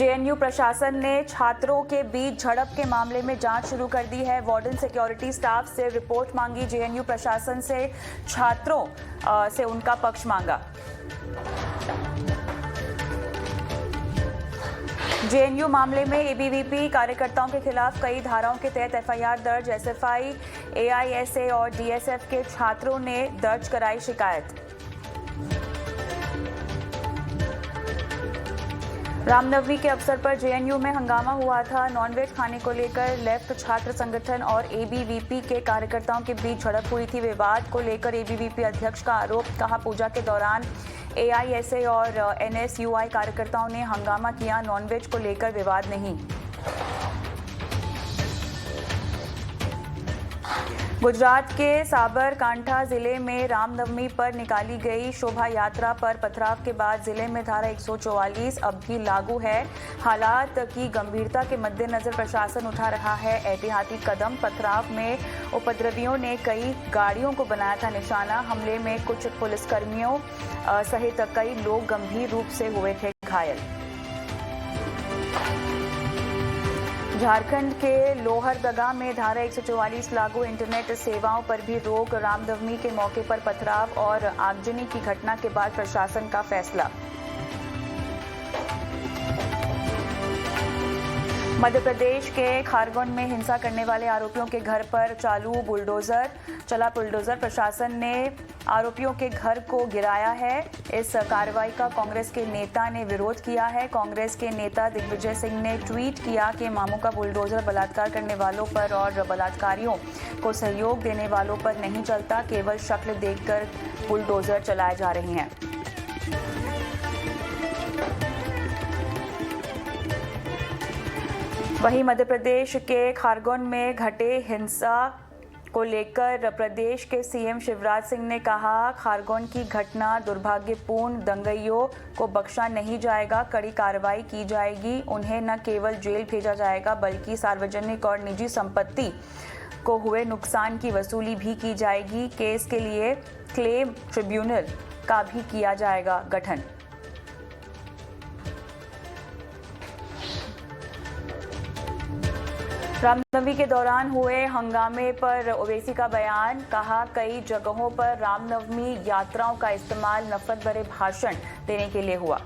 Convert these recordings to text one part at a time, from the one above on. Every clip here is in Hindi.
जेएनयू प्रशासन ने छात्रों के बीच झड़प के मामले में जांच शुरू कर दी है। वार्डन सिक्योरिटी स्टाफ से रिपोर्ट मांगी। जेएनयू प्रशासन से छात्रों से उनका पक्ष मांगा। जेएनयू मामले में एबीवीपी कार्यकर्ताओं के खिलाफ कई धाराओं के तहत एफआईआर दर्ज। एसएफआई, एआईएसए और डीएसएफ के छात्रों ने दर्ज कराई शिकायत। रामनवमी के अवसर पर जेएनयू में हंगामा हुआ था। नॉनवेज खाने को लेकर लेफ्ट छात्र संगठन और एबीवीपी के कार्यकर्ताओं के बीच झड़प हुई थी। विवाद को लेकर एबीवीपी अध्यक्ष का आरोप, कहा पूजा के दौरान एआईएसए और एनएसयूआई कार्यकर्ताओं ने हंगामा किया, नॉनवेज को लेकर विवाद नहीं। गुजरात के साबरकांठा जिले में रामनवमी पर निकाली गई शोभा यात्रा पर पथराव के बाद जिले में धारा 144 अब भी लागू है। हालात की गंभीरता के मद्देनजर प्रशासन उठा रहा है एहतियाती कदम। पथराव में उपद्रवियों ने कई गाड़ियों को बनाया था निशाना। हमले में कुछ पुलिसकर्मियों सहित कई लोग गंभीर रूप से हुए थे घायल। झारखंड के लोहरदगा में धारा 144 लागू, इंटरनेट सेवाओं पर भी रोक। रामनवमी के मौके पर पथराव और आगजनी की घटना के बाद प्रशासन का फैसला। मध्य प्रदेश के खारगोन में हिंसा करने वाले आरोपियों के घर पर चला बुलडोजर। प्रशासन ने आरोपियों के घर को गिराया है। इस कार्रवाई का कांग्रेस के नेता ने विरोध किया है। कांग्रेस के नेता दिग्विजय सिंह ने ट्वीट किया कि मामू का बुलडोजर बलात्कार करने वालों पर और बलात्कारियों को सहयोग देने वालों पर नहीं चलता, केवल शक्ल देखकर बुलडोजर चलाए जा रहे हैं। वहीं मध्य प्रदेश के खारगोन में घटे हिंसा को लेकर प्रदेश के सीएम शिवराज सिंह ने कहा, खारगोन की घटना दुर्भाग्यपूर्ण, दंगइयों को बख्शा नहीं जाएगा, कड़ी कार्रवाई की जाएगी। उन्हें न केवल जेल भेजा जाएगा बल्कि सार्वजनिक और निजी संपत्ति को हुए नुकसान की वसूली भी की जाएगी। केस के लिए क्लेम ट्रिब्यूनल का भी किया जाएगा गठन। रामनवमी के दौरान हुए हंगामे पर ओवैसी का बयान, कहा कई जगहों पर रामनवमी यात्राओं का इस्तेमाल नफरत भरे भाषण देने के लिए हुआ।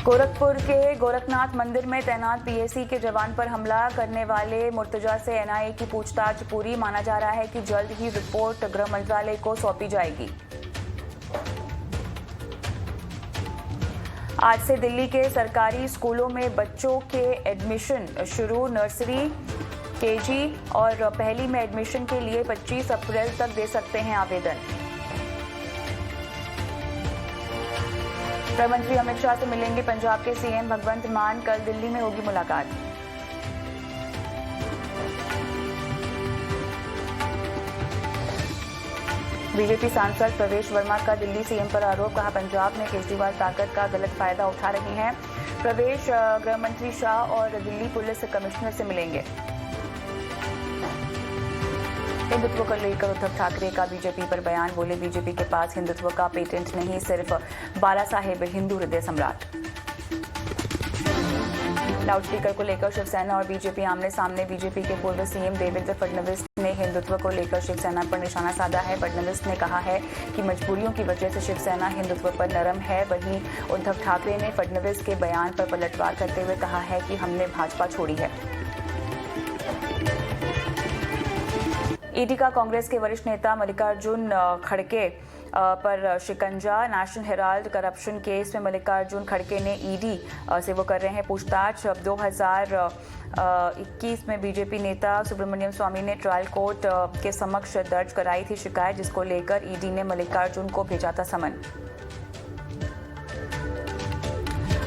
गोरखपुर के गोरखनाथ मंदिर में तैनात पीएसी के जवान पर हमला करने वाले मुर्तजा से एनआईए की पूछताछ पूरी। माना जा रहा है कि जल्द ही रिपोर्ट गृह मंत्रालय को सौंपी जाएगी। आज से दिल्ली के सरकारी स्कूलों में बच्चों के एडमिशन शुरू। नर्सरी, केजी और पहली में एडमिशन के लिए 25 अप्रैल तक दे सकते हैं आवेदन। गृह मंत्री अमित शाह से मिलेंगे पंजाब के सीएम भगवंत मान, कल दिल्ली में होगी मुलाकात। बीजेपी सांसद प्रवेश वर्मा का दिल्ली सीएम पर आरोप, कहा पंजाब में केजरीवाल ताकत का गलत फायदा उठा रहे हैं। प्रवेश गृह मंत्री शाह और दिल्ली पुलिस कमिश्नर से मिलेंगे। हिंदुत्व को लेकर उद्धव ठाकरे का बीजेपी पर बयान, बोले बीजेपी के पास हिंदुत्व का पेटेंट नहीं, सिर्फ बाला साहेब हिंदू हृदय सम्राट। लाउडस्पीकर को लेकर शिवसेना और बीजेपी आमने सामने। बीजेपी के पूर्व सीएम देवेंद्र फडणवीस ने हिंदुत्व को लेकर शिवसेना पर निशाना साधा है। फडणवीस ने कहा है कि मजबूरियों की वजह से शिवसेना हिंदुत्व पर नरम है। वहीं उद्धव ठाकरे ने फडणवीस के बयान पर पलटवार करते हुए कहा है कि हमने भाजपा छोड़ी है। ईडी का कांग्रेस के वरिष्ठ नेता मल्लिकार्जुन खड़गे पर शिकंजा। नेशनल हेराल्ड करप्शन केस में मल्लिकार्जुन खड़गे ने ईडी से वो कर रहे हैं पूछताछ। 2021 में बीजेपी नेता सुब्रमण्यम स्वामी ने ट्रायल कोर्ट के समक्ष दर्ज कराई थी शिकायत, जिसको लेकर ईडी ने मल्लिकार्जुन को भेजा था समन।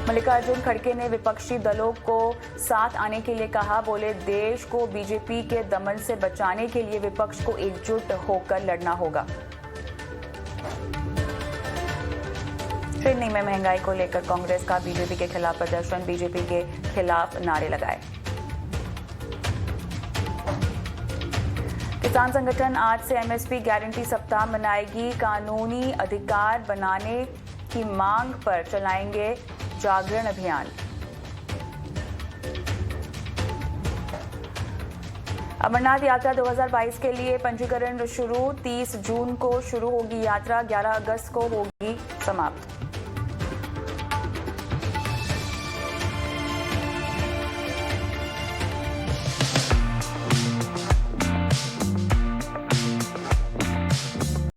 मल्लिकार्जुन खड़गे ने विपक्षी दलों को साथ आने के लिए कहा, बोले देश को बीजेपी के दमन से बचाने के लिए विपक्ष को एकजुट होकर लड़ना होगा। श्रीनगर में महंगाई को लेकर कांग्रेस का बीजेपी के खिलाफ प्रदर्शन, बीजेपी के खिलाफ नारे लगाए। किसान संगठन आज से एमएसपी गारंटी सप्ताह मनाएगी। कानूनी अधिकार बनाने की मांग पर चलाएंगे जागरण अभियान। अमरनाथ यात्रा 2022 के लिए पंजीकरण शुरू। 30 जून को शुरू होगी यात्रा, 11 अगस्त को होगी समाप्त।